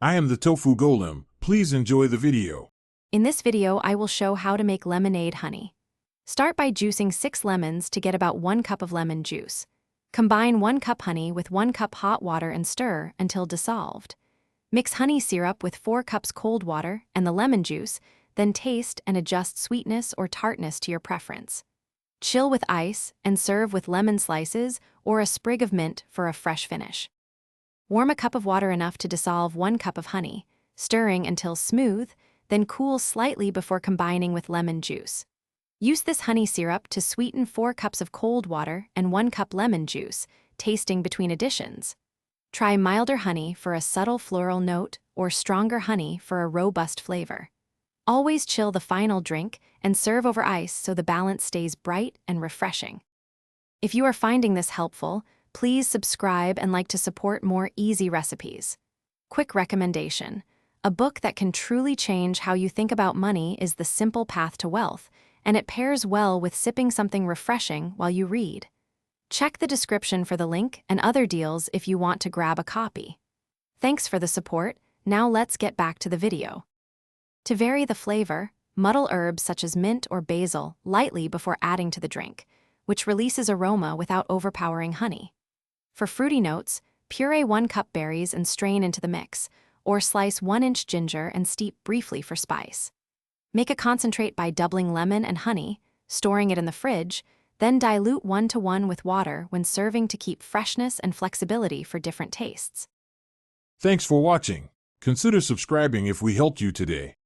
I am the Tofu Golem. Please enjoy the video. In this video, I will show how to make lemonade honey. Start by juicing 6 lemons to get about 1 cup of lemon juice. Combine 1 cup honey with 1 cup hot water and stir until dissolved. Mix honey syrup with 4 cups cold water and the lemon juice, then taste and adjust sweetness or tartness to your preference. Chill with ice and serve with lemon slices or a sprig of mint for a fresh finish. Warm a cup of water enough to dissolve 1 cup of honey, stirring until smooth, then cool slightly before combining with lemon juice. Use this honey syrup to sweeten 4 cups of cold water and 1 cup lemon juice, tasting between additions. Try milder honey for a subtle floral note or stronger honey for a robust flavor. Always chill the final drink and serve over ice so the balance stays bright and refreshing. If you are finding this helpful, please subscribe and like to support more easy recipes. Quick recommendation: a book that can truly change how you think about money is The Simple Path to Wealth, and it pairs well with sipping something refreshing while you read. Check the description for the link and other deals if you want to grab a copy. Thanks for the support. Now let's get back to the video. To vary the flavor, muddle herbs such as mint or basil lightly before adding to the drink, which releases aroma without overpowering honey. For fruity notes, puree 1 cup berries and strain into the mix, or slice 1-inch ginger and steep briefly for spice. Make a concentrate by doubling lemon and honey, storing it in the fridge, then dilute 1:1 with water when serving to keep freshness and flexibility for different tastes. Thanks for watching. Consider subscribing if we helped you today.